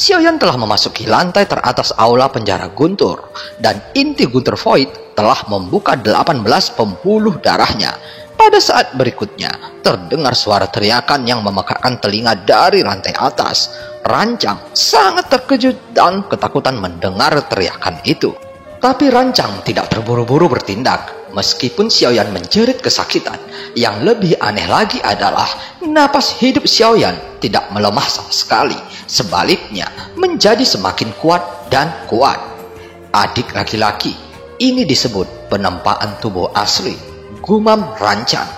Xiaoyan telah memasuki lantai teratas aula penjara Guntur, dan inti Guntur Void telah membuka 18 pembuluh darahnya. Pada saat berikutnya, terdengar suara teriakan yang memekakkan telinga dari lantai atas. Rancang sangat terkejut dan ketakutan mendengar teriakan itu. Tapi Rancang tidak terburu-buru bertindak, meskipun Xiaoyan menjerit kesakitan. Yang lebih aneh lagi adalah napas hidup Xiaoyan tidak melemah sama sekali. Sebaliknya, menjadi semakin kuat dan kuat. Adik laki-laki, ini disebut penempaan tubuh asli, gumam Rancang.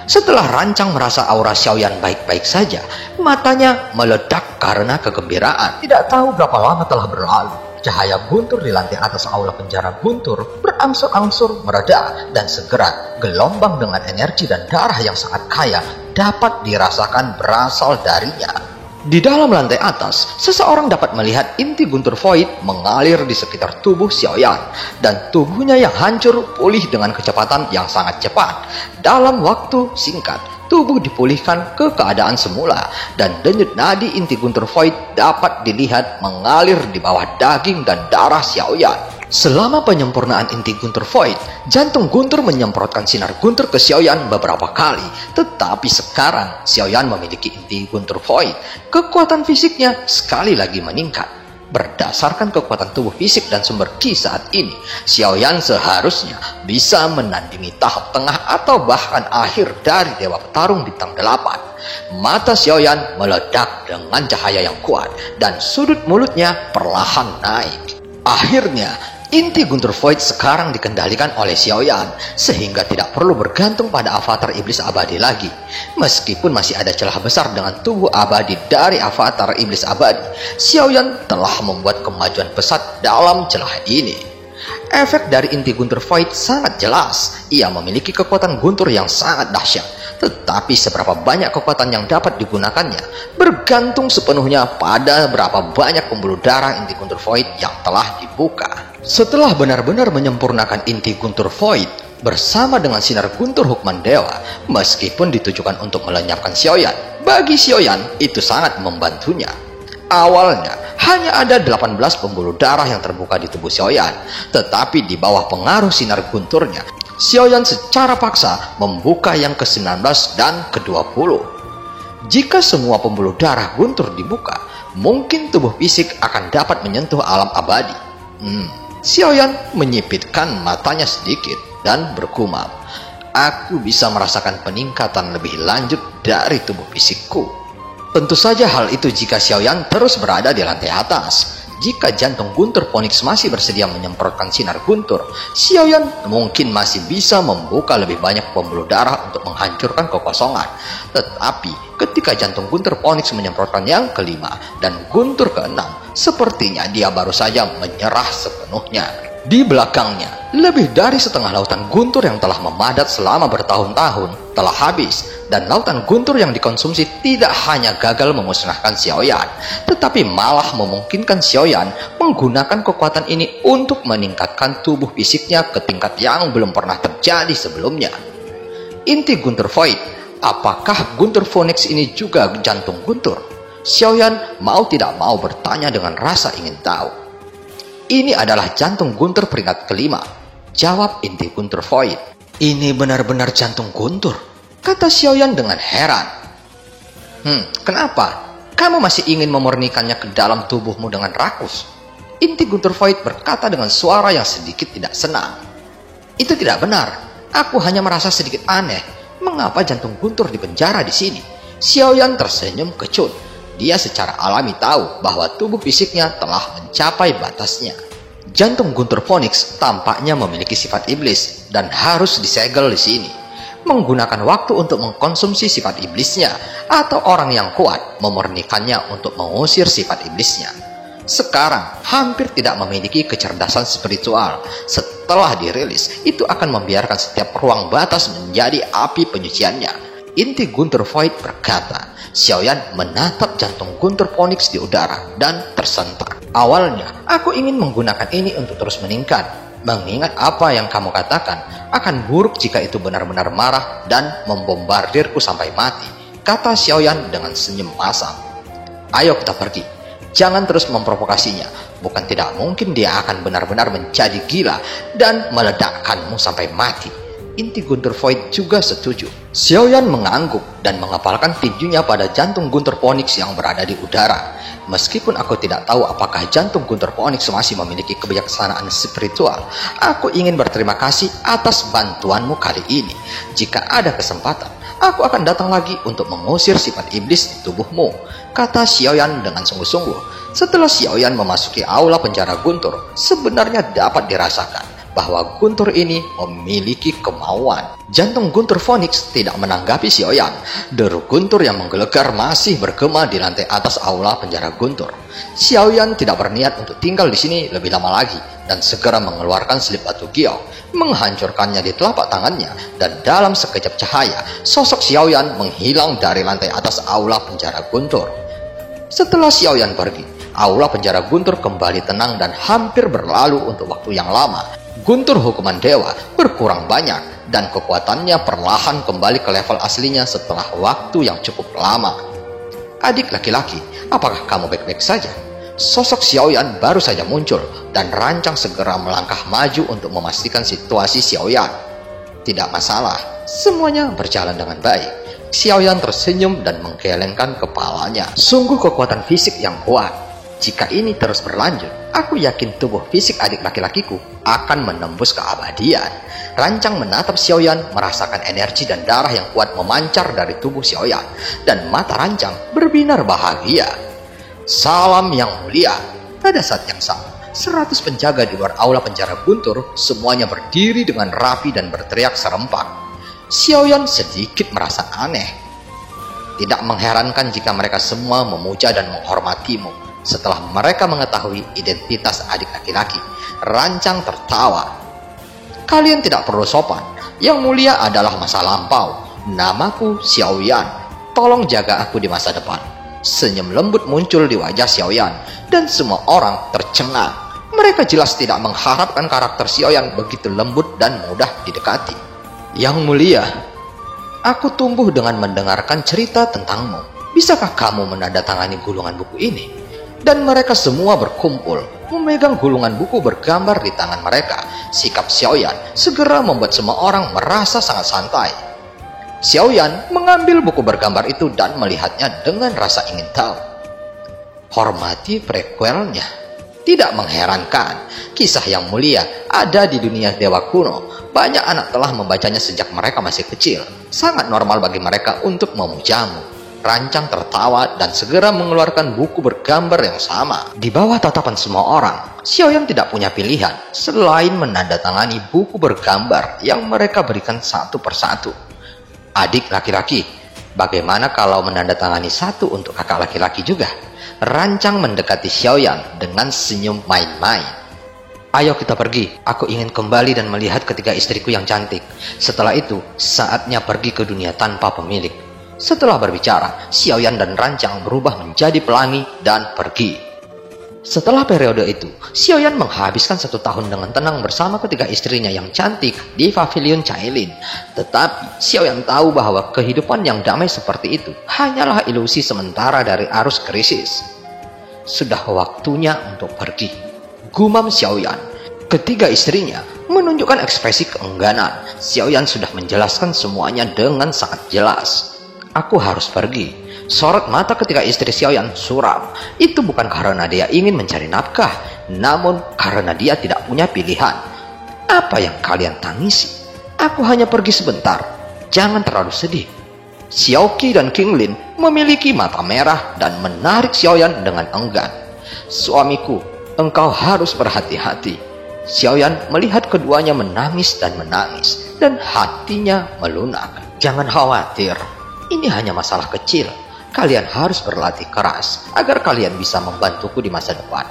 Setelah Rancang merasa aura Xiaoyan baik-baik saja, matanya meledak karena kegembiraan. Tidak tahu berapa lama telah berlalu. Cahaya Guntur di lantai atas aula penjara Guntur berangsur-angsur mereda, dan segera gelombang dengan energi dan darah yang sangat kaya dapat dirasakan berasal darinya. Di dalam lantai atas, seseorang dapat melihat inti Guntur Void mengalir di sekitar tubuh Xiaoyan, dan tubuhnya yang hancur pulih dengan kecepatan yang sangat cepat. Dalam waktu singkat, tubuh dipulihkan ke keadaan semula, dan denyut nadi inti Guntur Void dapat dilihat mengalir di bawah daging dan darah Xiaoyan. Selama penyempurnaan inti Guntur Void, jantung Guntur menyemprotkan sinar Guntur ke Xiaoyan beberapa kali. Tetapi sekarang Xiaoyan memiliki inti Guntur Void. Kekuatan fisiknya sekali lagi meningkat. Berdasarkan kekuatan tubuh fisik dan sumber ki saat ini, Xiaoyan seharusnya bisa menandingi tahap tengah atau bahkan akhir dari Dewa Petarung Bintang 8. Mata Xiaoyan meledak dengan cahaya yang kuat, dan sudut mulutnya perlahan naik. Akhirnya, inti Guntur Void sekarang dikendalikan oleh Xiaoyan, sehingga tidak perlu bergantung pada avatar iblis abadi lagi. Meskipun masih ada celah besar dengan tubuh abadi dari avatar iblis abadi, Xiaoyan telah membuat kemajuan pesat dalam celah ini. Efek dari inti Guntur Void sangat jelas. Ia memiliki kekuatan Guntur yang sangat dahsyat. Tetapi seberapa banyak kekuatan yang dapat digunakannya bergantung sepenuhnya pada berapa banyak pembuluh darah inti Guntur Void yang telah dibuka. Setelah benar-benar menyempurnakan inti Guntur Void bersama dengan sinar Guntur Hukman Dewa, meskipun ditujukan untuk melenyapkan Xiaoyan, bagi Xiaoyan itu sangat membantunya. Awalnya hanya ada 18 pembuluh darah yang terbuka di tubuh Xiaoyan, tetapi di bawah pengaruh sinar Gunturnya, Xiaoyan secara paksa membuka yang ke-19 dan ke-20. Jika semua pembuluh darah Guntur dibuka, mungkin tubuh fisik akan dapat menyentuh alam abadi. Xiaoyan menyipitkan matanya sedikit dan bergumam, "Aku bisa merasakan peningkatan lebih lanjut dari tubuh fisikku." Tentu saja hal itu jika Xiaoyan terus berada di lantai atas. Jika jantung Guntur Phoenix masih bersedia menyemprotkan sinar Guntur, Xiaoyan mungkin masih bisa membuka lebih banyak pembuluh darah untuk menghancurkan kekosongan. Tetapi ketika jantung Guntur Phoenix menyemprotkan yang kelima dan Guntur keenam, sepertinya dia baru saja menyerah sepenuhnya. Di belakangnya, lebih dari setengah lautan Guntur yang telah memadat selama bertahun-tahun telah habis, dan lautan Guntur yang dikonsumsi tidak hanya gagal memusnahkan Xiaoyan, tetapi malah memungkinkan Xiaoyan menggunakan kekuatan ini untuk meningkatkan tubuh fisiknya ke tingkat yang belum pernah terjadi sebelumnya. Inti Guntur Void, apakah Guntur Phoenix ini juga jantung Guntur? Xiaoyan mau tidak mau bertanya dengan rasa ingin tahu. Ini adalah jantung Guntur peringkat kelima, jawab inti Guntur Void. Ini benar-benar jantung Guntur, kata Xiaoyan dengan heran. Kenapa? Kamu masih ingin memurnikannya ke dalam tubuhmu dengan rakus? Inti Guntur Void berkata dengan suara yang sedikit tidak senang. Itu tidak benar. Aku hanya merasa sedikit aneh. Mengapa jantung Guntur dipenjara di sini? Xiaoyan tersenyum kecut. Dia secara alami tahu bahwa tubuh fisiknya telah mencapai batasnya. Jantung Guntur Phoenix tampaknya memiliki sifat iblis dan harus disegel di sini. Menggunakan waktu untuk mengkonsumsi sifat iblisnya, atau orang yang kuat memurnikannya untuk mengusir sifat iblisnya. Sekarang hampir tidak memiliki kecerdasan spiritual. Setelah dirilis, itu akan membiarkan setiap ruang batas menjadi api penyuciannya. Inti Guntur Void berkata. Xiaoyan menatap jantung Guntur Phoenix di udara dan tersentak. Awalnya, aku ingin menggunakan ini untuk terus meningkat. Mengingat apa yang kamu katakan, akan buruk jika itu benar-benar marah dan membombardirku sampai mati, kata Xiaoyan dengan senyum masam. Ayo kita pergi. Jangan terus memprovokasinya. Bukan tidak mungkin dia akan benar-benar menjadi gila dan meledakkanmu sampai mati. Inti Gunther Void juga setuju. Xiaoyan mengangguk dan mengepalkan tinjunya pada jantung Gunther Phoenix yang berada di udara. Meskipun aku tidak tahu apakah jantung Gunther Phoenix masih memiliki kebijaksanaan spiritual, aku ingin berterima kasih atas bantuanmu kali ini. Jika ada kesempatan, aku akan datang lagi untuk mengusir sifat iblis di tubuhmu, kata Xiaoyan dengan sungguh-sungguh. Setelah Xiaoyan memasuki aula penjara Gunther, sebenarnya dapat dirasakan bahwa Gunther ini memiliki kemauan. Jantung Gunther Phoenix tidak menanggapi Xiaoyan. Deru Gunther yang menggelegar masih bergema di lantai atas aula penjara Gunther. Xiaoyan tidak berniat untuk tinggal di sini lebih lama lagi dan segera mengeluarkan selip batu giok, menghancurkannya di telapak tangannya, dan dalam sekejap cahaya, sosok Xiaoyan menghilang dari lantai atas aula penjara Gunther. Setelah Xiaoyan pergi, aula penjara Gunther kembali tenang dan hampir berlalu untuk waktu yang lama. Gunther hukuman dewa berkurang banyak dan kekuatannya perlahan kembali ke level aslinya setelah waktu yang cukup lama. Adik laki-laki, apakah kamu baik-baik saja? Sosok Xiaoyan baru saja muncul dan Rancang segera melangkah maju untuk memastikan situasi Xiaoyan. Tidak masalah, semuanya berjalan dengan baik. Xiaoyan tersenyum dan menggelengkan kepalanya. Sungguh kekuatan fisik yang kuat. Jika ini terus berlanjut, aku yakin tubuh fisik adik laki-lakiku akan menembus keabadian. Rancang menatap Xiaoyan, merasakan energi dan darah yang kuat memancar dari tubuh Xiaoyan, dan mata Rancang berbinar bahagia. Salam yang mulia. Pada saat yang sama, 100 penjaga di luar aula penjara Gunther semuanya berdiri dengan rapi dan berteriak serempak. Xiaoyan sedikit merasa aneh. Tidak mengherankan jika mereka semua memuja dan menghormatimu. Setelah mereka mengetahui identitas adik laki-laki, Rancang tertawa. Kalian tidak perlu sopan. Yang mulia adalah masa lampau. Namaku Xiaoyan. Tolong jaga aku di masa depan. Senyum lembut muncul di wajah Xiaoyan dan semua orang tercengang. Mereka jelas tidak mengharapkan karakter Xiaoyan begitu lembut dan mudah didekati. Yang mulia, aku tumbuh dengan mendengarkan cerita tentangmu. Bisakah kamu menandatangani gulungan buku ini? Dan mereka semua berkumpul, memegang gulungan buku bergambar di tangan mereka. Sikap Xiaoyan segera membuat semua orang merasa sangat santai. Xiaoyan mengambil buku bergambar itu dan melihatnya dengan rasa ingin tahu. Hormati prequelnya. Tidak mengherankan, kisah yang mulia ada di dunia dewa kuno. Banyak anak telah membacanya sejak mereka masih kecil. Sangat normal bagi mereka untuk memujamu. Rancang tertawa dan segera mengeluarkan buku bergambar yang sama. Di bawah tatapan semua orang, Xiaoyan tidak punya pilihan selain menandatangani buku bergambar yang mereka berikan satu persatu. Adik laki-laki, bagaimana kalau menandatangani satu untuk kakak laki-laki juga? Rancang mendekati Xiaoyan dengan senyum main-main. Ayo kita pergi, aku ingin kembali dan melihat ketiga istriku yang cantik. Setelah itu, saatnya pergi ke dunia tanpa pemilik. Setelah berbicara, Xiaoyan dan Rancang berubah menjadi pelangi dan pergi. Setelah periode itu, Xiaoyan menghabiskan 1 tahun dengan tenang bersama ketiga istrinya yang cantik di pavilion Cailin. Tetapi, Xiaoyan tahu bahwa kehidupan yang damai seperti itu hanyalah ilusi sementara dari arus krisis. Sudah waktunya untuk pergi, gumam Xiaoyan. Ketiga istrinya menunjukkan ekspresi keengganan. Xiaoyan sudah menjelaskan semuanya dengan sangat jelas. Aku harus pergi. Sorot mata ketika istri Xiaoyan suram. Itu bukan karena dia ingin mencari nafkah, namun karena dia tidak punya pilihan. Apa yang kalian tangisi? Aku hanya pergi sebentar. Jangan terlalu sedih. Xiaoqi dan King Lin memiliki mata merah dan menarik Xiaoyan dengan enggan. Suamiku, engkau harus berhati-hati. Xiaoyan melihat keduanya menangis dan hatinya melunak. Jangan khawatir. Ini hanya masalah kecil. Kalian harus berlatih keras agar kalian bisa membantuku di masa depan.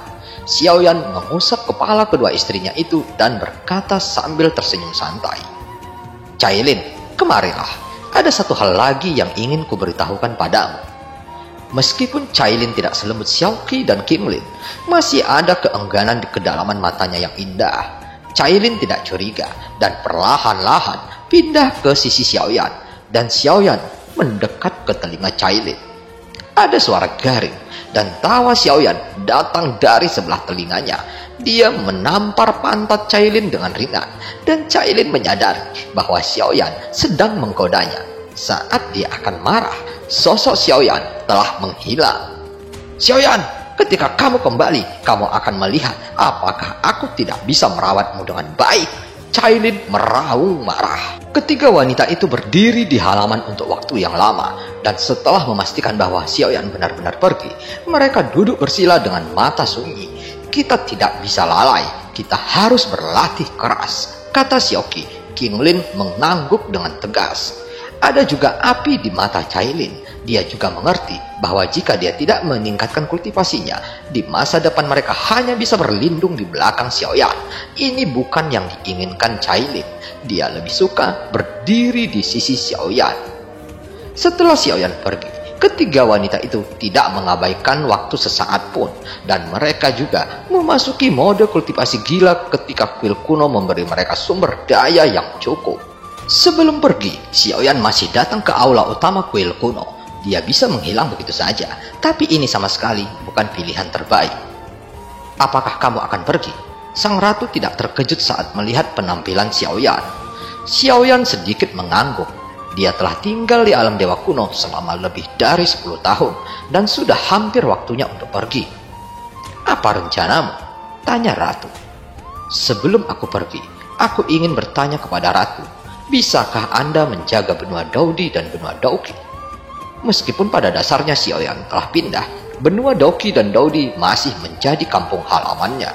Xiaoyan mengusap kepala kedua istrinya itu dan berkata sambil tersenyum santai. Cailin, kemarilah. Ada satu hal lagi yang ingin kuberitahukan padamu. Meskipun Cailin tidak selembut Xiaoqi dan King Lin, masih ada keengganan di kedalaman matanya yang indah. Cailin tidak curiga dan perlahan-lahan pindah ke sisi Xiaoyan. Dan Xiaoyan mendekat ke telinga Cailin. Ada suara garing. dan tawa Xiaoyan datang dari sebelah telinganya. Dia menampar pantat Cailin dengan ringan, dan Cailin menyadari bahwa Xiaoyan sedang menggodanya. Saat dia akan marah, sosok Xiaoyan telah menghilang. "Xiaoyan, ketika kamu kembali, kamu akan melihat apakah aku tidak bisa merawatmu dengan baik." Cailin meraung marah. Ketiga wanita itu berdiri di halaman untuk waktu yang lama, dan setelah memastikan bahwa Xiaoyan benar-benar pergi, mereka duduk bersila dengan mata sunyi. "Kita tidak bisa lalai, kita harus berlatih keras," kata Xiaoqi. Qinglin mengangguk dengan tegas. Ada juga api di mata Cailin. Dia juga mengerti bahwa jika dia tidak meningkatkan kultivasinya, di masa depan mereka hanya bisa berlindung di belakang Xiaoyan. Ini bukan yang diinginkan Cailin. Dia lebih suka berdiri di sisi Xiaoyan. Setelah Xiaoyan pergi, ketiga wanita itu tidak mengabaikan waktu sesaat pun, dan mereka juga memasuki mode kultivasi gila ketika kuil kuno memberi mereka sumber daya yang cukup. Sebelum pergi, Xiaoyan masih datang ke aula utama kuil kuno. Dia bisa menghilang begitu saja, tapi ini sama sekali bukan pilihan terbaik. "Apakah kamu akan pergi?" Sang ratu tidak terkejut saat melihat penampilan Xiaoyan. Xiaoyan sedikit mengangguk. Dia telah tinggal di alam dewa kuno selama lebih dari 10 tahun dan sudah hampir waktunya untuk pergi. "Apa rencanamu?" tanya ratu. "Sebelum aku pergi, aku ingin bertanya kepada ratu, bisakah Anda menjaga benua Daudi dan benua Dauki?" Meskipun pada dasarnya Xiaoyan telah pindah, benua Dauki dan Daudi masih menjadi kampung halamannya.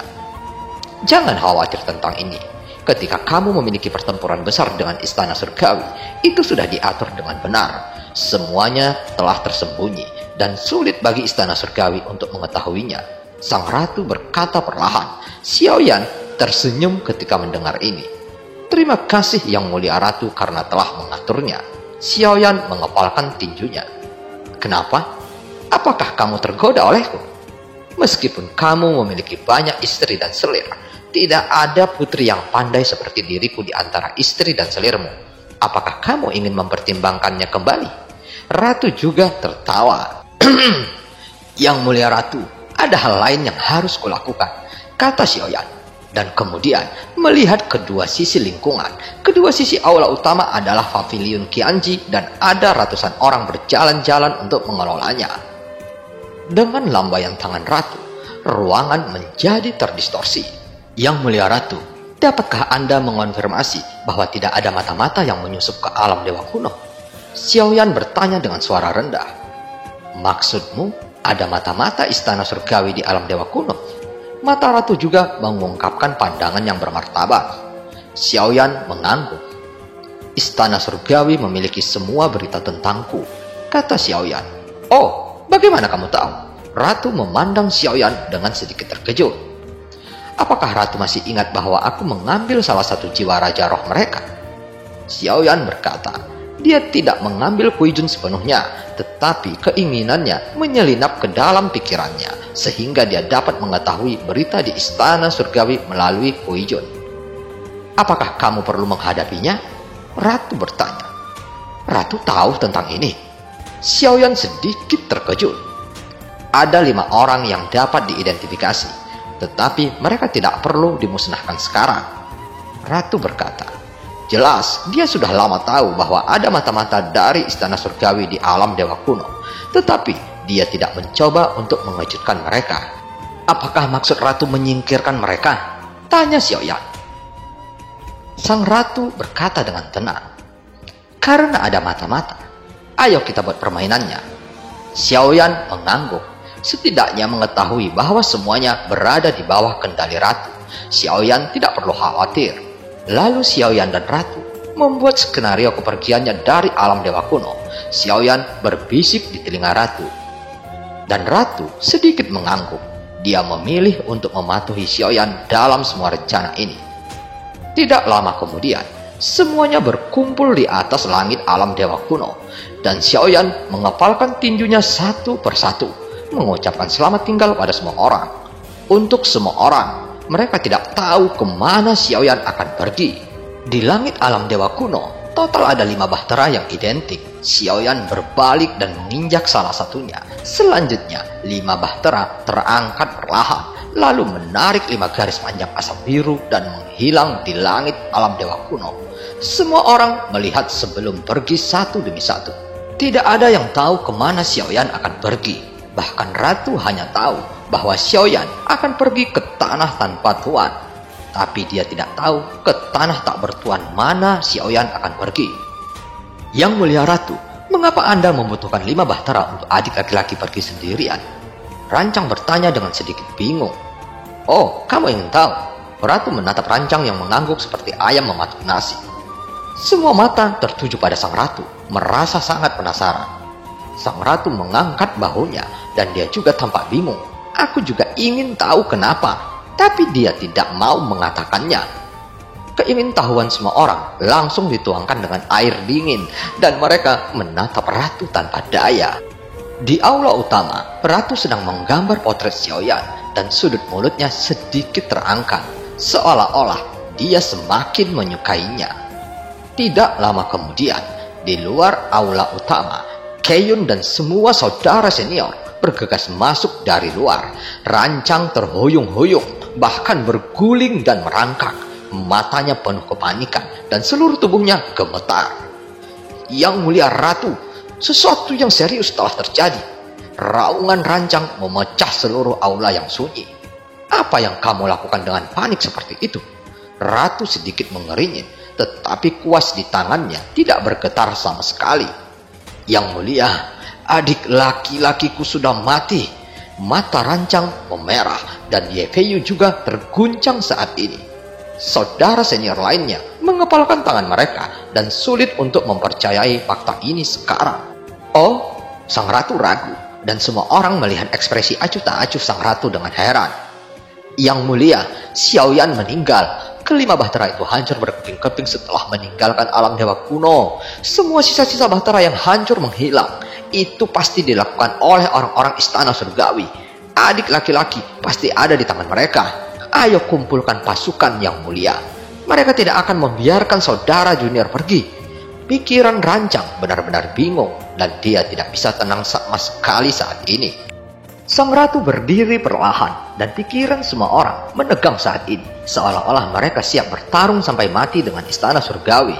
"Jangan khawatir tentang ini. Ketika kamu memiliki pertempuran besar dengan istana surgawi, itu sudah diatur dengan benar. Semuanya telah tersembunyi dan sulit bagi istana surgawi untuk mengetahuinya," sang ratu berkata perlahan. Xiaoyan tersenyum ketika mendengar ini. "Terima kasih yang mulia ratu karena telah mengaturnya." Xiaoyan mengepalkan tinjunya. "Kenapa? Apakah kamu tergoda olehku? Meskipun kamu memiliki banyak istri dan selir, tidak ada putri yang pandai seperti diriku di antara istri dan selirmu. Apakah kamu ingin mempertimbangkannya kembali?" Ratu juga tertawa. "Yang mulia ratu, ada hal lain yang harus kulakukan," kata Xiaoyan. Dan kemudian melihat kedua sisi lingkungan. Kedua sisi aula utama adalah pavilion Qianji dan ada ratusan orang berjalan-jalan untuk mengelolanya. Dengan lambaian tangan ratu, ruangan menjadi terdistorsi. "Yang mulia ratu, dapatkah Anda mengonfirmasi bahwa tidak ada mata-mata yang menyusup ke alam dewa kuno?" Xiaoyan bertanya dengan suara rendah. "Maksudmu ada mata-mata istana surgawi di alam dewa kuno?" Mata ratu juga mengungkapkan pandangan yang bermartabat. Xiaoyan mengangguk. "Istana surgawi memiliki semua berita tentangku," kata Xiaoyan. "Oh, bagaimana kamu tahu?" Ratu memandang Xiaoyan dengan sedikit terkejut. "Apakah ratu masih ingat bahwa aku mengambil salah satu jiwa raja roh mereka?" Xiaoyan berkata, dia tidak mengambil Kuijun sepenuhnya, tetapi keinginannya menyelinap ke dalam pikirannya, sehingga dia dapat mengetahui berita di istana surgawi melalui Kuijun. "Apakah kamu perlu menghadapinya?" Ratu bertanya. "Ratu tahu tentang ini?" Xiaoyan sedikit terkejut. "Ada 5 orang yang dapat diidentifikasi, tetapi mereka tidak perlu dimusnahkan sekarang," Ratu berkata. Jelas, dia sudah lama tahu bahwa ada mata-mata dari istana surgawi di alam dewa kuno. Tetapi, dia tidak mencoba untuk mengejutkan mereka. "Apakah maksud ratu menyingkirkan mereka?" tanya Xiaoyan. Sang ratu berkata dengan tenang, "Karena ada mata-mata, ayo kita buat permainannya." Xiaoyan mengangguk. Setidaknya mengetahui bahwa semuanya berada di bawah kendali ratu. Xiaoyan tidak perlu khawatir. Lalu Xiaoyan dan ratu membuat skenario kepergiannya dari alam dewa kuno. Xiaoyan berbisik di telinga ratu. Dan ratu sedikit mengangguk. Dia memilih untuk mematuhi Xiaoyan dalam semua rencana ini. Tidak lama kemudian, semuanya berkumpul di atas langit alam dewa kuno. Dan Xiaoyan mengepalkan tinjunya satu persatu, mengucapkan selamat tinggal pada semua orang. Untuk semua orang, mereka tidak tahu kemana Xiaoyan akan pergi. Di langit alam dewa kuno, Total ada 5 bahtera yang identik. Xiaoyan berbalik dan menginjak salah satunya. Selanjutnya 5 bahtera terangkat perlahan, lalu menarik 5 garis panjang asap biru dan menghilang di langit alam dewa kuno. Semua orang melihat sebelum pergi satu demi satu. Tidak ada yang tahu kemana Xiaoyan akan pergi. Bahkan Ratu hanya tahu bahwa Xiaoyan akan pergi ke tanah tanpa tuan. Tapi dia tidak tahu ke tanah tak bertuan mana Xiaoyan akan pergi. Yang mulia Ratu, mengapa Anda membutuhkan 5 bahtera untuk adik laki-laki pergi sendirian? Rancang bertanya dengan sedikit bingung. Oh, kamu ingin tahu? Ratu menatap Rancang yang mengangguk seperti ayam mematuk nasi. Semua mata tertuju pada sang ratu, merasa sangat penasaran. Sang ratu mengangkat bahunya dan dia juga tampak bingung. Aku juga ingin tahu kenapa, tapi dia tidak mau mengatakannya. Keingintahuan semua orang langsung dituangkan dengan air dingin dan mereka menatap ratu tanpa daya. Di aula utama, ratu sedang menggambar potret Xiaoyan dan sudut mulutnya sedikit terangkat, seolah-olah dia semakin menyukainya. Tidak lama kemudian, di luar aula utama, Keyun dan semua saudara senior bergegas masuk dari luar. Rancang terhuyung-huyung, bahkan berguling dan merangkak. Matanya penuh kepanikan dan seluruh tubuhnya gemetar. Yang mulia Ratu, sesuatu yang serius telah terjadi. Raungan Rancang memecah seluruh aula yang sunyi. Apa yang kamu lakukan dengan panik seperti itu? Ratu sedikit mengeringin, tetapi kuas di tangannya tidak bergetar sama sekali. Yang mulia, adik laki-lakiku sudah mati. Mata Rancang memerah dan Ye Feiyu juga terguncang saat ini. Saudara senior lainnya mengepalkan tangan mereka dan sulit untuk mempercayai fakta ini sekarang. Oh, sang ratu ragu dan semua orang melihat ekspresi acuh tak acuh sang ratu dengan heran. Yang mulia, Xiaoyan meninggal. Kelima bahtera itu hancur berkeping-keping setelah meninggalkan alam dewa kuno. Semua sisa-sisa bahtera yang hancur menghilang. Itu pasti dilakukan oleh orang-orang istana surgawi. Adik laki-laki pasti ada di tangan mereka. Ayo kumpulkan pasukan yang mulia. Mereka tidak akan membiarkan saudara junior pergi. Pikiran Rancang benar-benar bingung dan dia tidak bisa tenang sama sekali saat ini. Sang ratu berdiri perlahan dan pikiran semua orang menegang saat ini, seolah-olah mereka siap bertarung sampai mati dengan istana surgawi.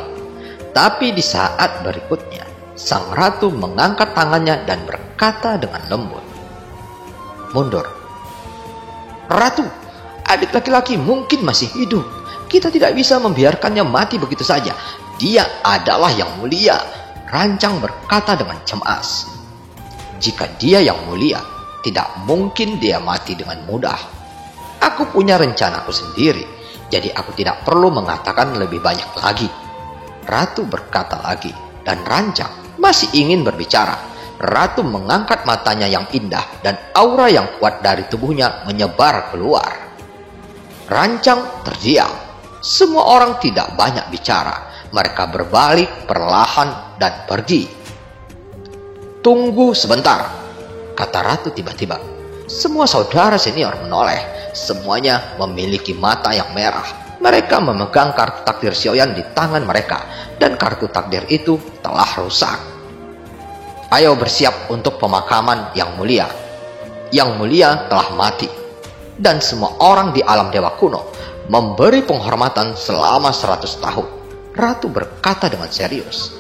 Tapi di saat berikutnya, sang ratu mengangkat tangannya dan berkata dengan lembut, "Mundur." "Ratu, adik laki-laki mungkin masih hidup. Kita tidak bisa membiarkannya mati begitu saja. Dia adalah yang mulia." Rancang berkata dengan cemas. "Jika dia yang mulia, tidak mungkin dia mati dengan mudah. Aku punya rencanaku sendiri, jadi aku tidak perlu mengatakan lebih banyak lagi." Ratu berkata lagi, dan Rancang masih ingin berbicara. Ratu mengangkat matanya yang indah dan aura yang kuat dari tubuhnya menyebar keluar. Rancang terdiam. Semua orang tidak banyak bicara. Mereka berbalik perlahan dan pergi. "Tunggu sebentar," kata Ratu tiba-tiba. Semua saudara senior menoleh. Semuanya memiliki mata yang merah. Mereka memegang kartu takdir Xiaoyan di tangan mereka. Dan kartu takdir itu telah rusak. "Ayo bersiap untuk pemakaman yang mulia. Yang mulia telah mati." Dan semua orang di alam dewa kuno memberi penghormatan selama 100 tahun. Ratu berkata dengan serius.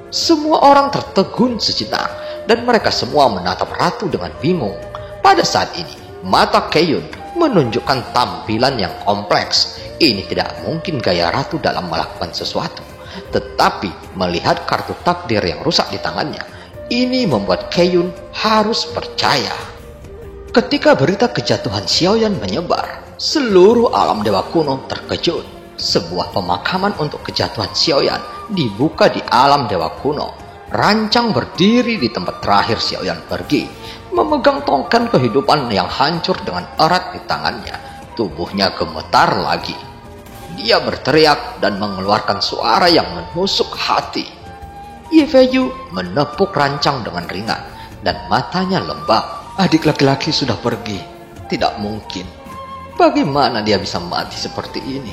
Semua orang tertegun sejenak dan mereka semua menatap Ratu dengan bingung. Pada saat ini, mata Keyun menunjukkan tampilan yang kompleks. Ini tidak mungkin gaya Ratu dalam melakukan sesuatu. Tetapi melihat kartu takdir yang rusak di tangannya, ini membuat Keyun harus percaya. Ketika berita kejatuhan Xiaoyan menyebar, seluruh alam dewa kuno terkejut. Sebuah pemakaman untuk kejatuhan Xiaoyan dibuka di alam dewa kuno. Rancang berdiri di tempat terakhir Xiaoyan pergi, memegang tongkat kehidupan yang hancur dengan erat di tangannya. Tubuhnya gemetar lagi. Dia berteriak dan mengeluarkan suara yang menusuk hati. Ye Feiyu menepuk Rancang dengan ringan dan matanya lembab. Adik laki-laki sudah pergi. Tidak mungkin. Bagaimana dia bisa mati seperti ini?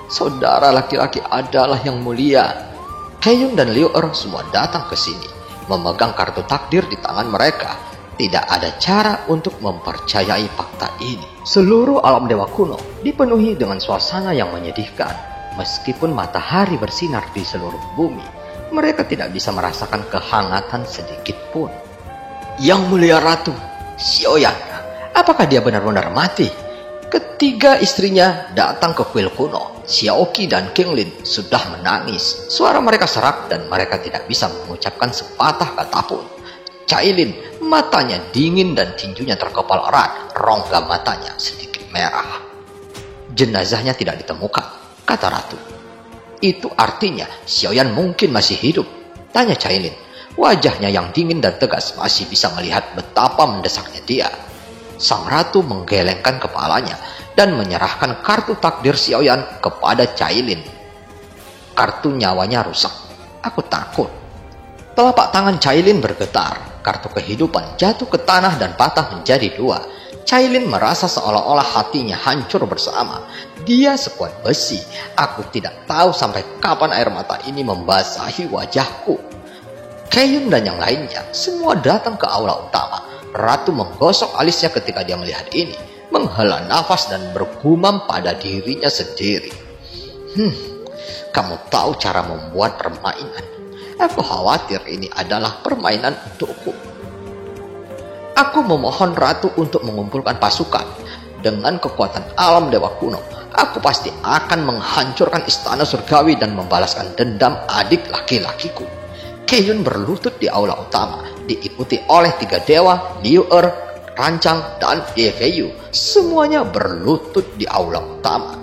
Saudara laki-laki adalah yang mulia. Keyun dan Liu semua datang ke sini, memegang kartu takdir di tangan mereka. Tidak ada cara untuk mempercayai fakta ini. Seluruh alam dewa kuno dipenuhi dengan suasana yang menyedihkan. Meskipun matahari bersinar di seluruh bumi, mereka tidak bisa merasakan kehangatan sedikit pun. Yang mulia Ratu, Xiaoyan, apakah dia benar-benar mati? Ketiga istrinya datang ke kuil kuno. Xiaoqi dan Qinglin sudah menangis. Suara mereka serak dan mereka tidak bisa mengucapkan sepatah kata pun. Cailin, matanya dingin dan tinjunya terkepal erat. Rongga matanya sedikit merah. Jenazahnya tidak ditemukan, kata Ratu. Itu artinya Xiaoyan mungkin masih hidup, tanya Cailin. Wajahnya yang dingin dan tegas masih bisa melihat betapa mendesaknya dia. Sang Ratu menggelengkan kepalanya dan menyerahkan kartu takdir Xiaoyan kepada Cailin. Kartu nyawanya rusak. Aku takut. Telapak tangan Cailin bergetar. Kartu kehidupan jatuh ke tanah dan patah menjadi dua. Cailin merasa seolah-olah hatinya hancur bersama. Dia sekuat besi. Aku tidak tahu sampai kapan air mata ini membasahi wajahku. Keyun dan yang lainnya semua datang ke aula utama. Ratu menggosok alisnya ketika dia melihat ini, menghela nafas dan bergumam pada dirinya sendiri. Kamu tahu cara membuat permainan. Aku khawatir ini adalah permainan untukku. Aku memohon Ratu untuk mengumpulkan pasukan. Dengan kekuatan alam dewa kuno, aku pasti akan menghancurkan istana surgawi dan membalaskan dendam adik laki-lakiku. Keyun berlutut di aula utama, diikuti oleh 3 dewa, Liu, Rancang, dan Ye Feiyu. Semuanya berlutut di aula utama.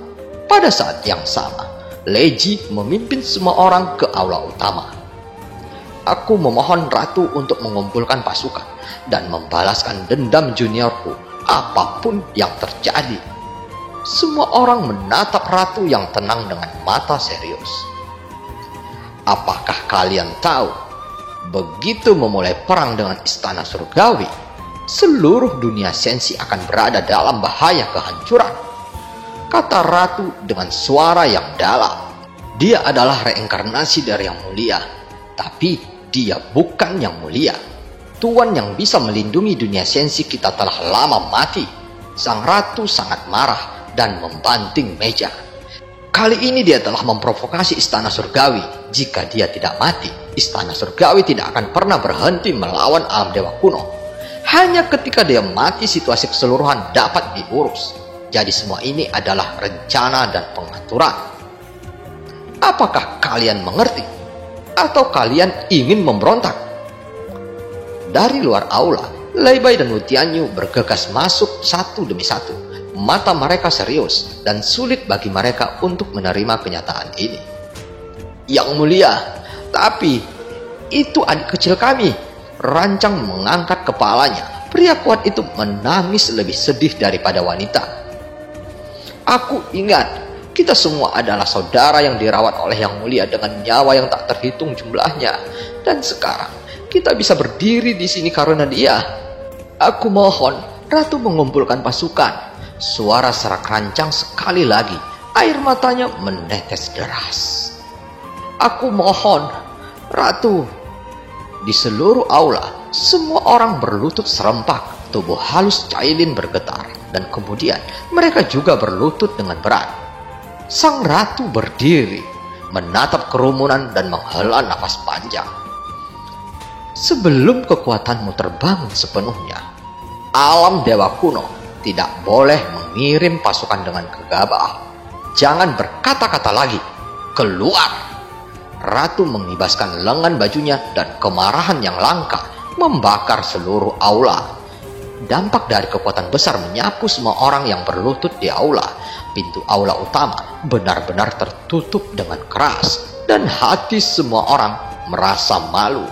Pada saat yang sama, Lei Ji memimpin semua orang ke aula utama. Aku memohon Ratu untuk mengumpulkan pasukan dan membalaskan dendam juniorku apapun yang terjadi. Semua orang menatap Ratu yang tenang dengan mata serius. Apakah kalian tahu, begitu memulai perang dengan istana surgawi, seluruh dunia sensi akan berada dalam bahaya kehancuran? Kata Ratu dengan suara yang dalam. Dia adalah reinkarnasi dari yang mulia, tapi dia bukan yang mulia. Tuan yang bisa melindungi dunia sensi kita telah lama mati. Sang Ratu sangat marah dan membanting meja. Kali ini dia telah memprovokasi istana surgawi. Jika dia tidak mati, istana surgawi tidak akan pernah berhenti melawan alam dewa kuno. Hanya ketika dia mati, situasi keseluruhan dapat diurus. Jadi semua ini adalah rencana dan pengaturan. Apakah kalian mengerti? Atau kalian ingin memberontak? Dari luar aula, Lei Bai dan Wu Tianyu bergegas masuk satu demi satu. Mata mereka serius dan sulit bagi mereka untuk menerima kenyataan ini. Yang mulia, tapi itu adik kecil kami. Rancang mengangkat kepalanya. Pria kuat itu menangis lebih sedih daripada wanita. Aku ingat, kita semua adalah saudara yang dirawat oleh yang mulia dengan nyawa yang tak terhitung jumlahnya. Dan sekarang kita bisa berdiri di sini karena dia. Aku mohon Ratu mengumpulkan pasukan. Suara serak Rancang sekali lagi. Air matanya menetes deras. Aku mohon, Ratu. Di seluruh aula, semua orang berlutut serempak. Tubuh halus Cailin bergetar. Dan kemudian mereka juga berlutut dengan berat. Sang Ratu berdiri, menatap kerumunan dan menghela nafas panjang. Sebelum kekuatanmu terbangun sepenuhnya, alam dewa kuno tidak boleh mengirim pasukan dengan gegabah. Jangan berkata-kata lagi. Keluar! Ratu mengibaskan lengan bajunya dan kemarahan yang langka membakar seluruh aula. Dampak dari kekuatan besar menyapu semua orang yang berlutut di aula. Pintu aula utama benar-benar tertutup dengan keras dan hati semua orang merasa malu.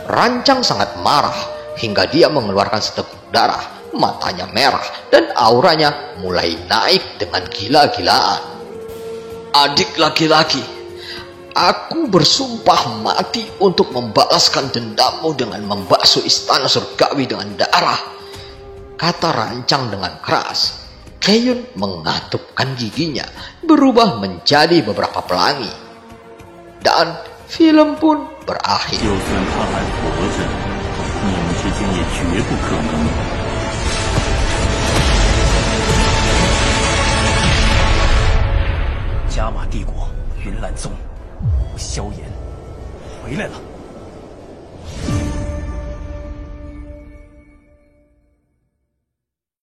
Rancang sangat marah hingga dia mengeluarkan seteguk darah. Matanya merah dan auranya mulai naik dengan gila-gilaan. Adik laki-laki, aku bersumpah mati untuk membalaskan dendammu dengan membasuh istana surgawi dengan darah, kata Rancang dengan keras. Keyun mengatupkan giginya, berubah menjadi beberapa pelangi. Dan film pun berakhir. 就算他还活着，你们之间也绝不可能。加玛帝国云岚宗萧炎回来了。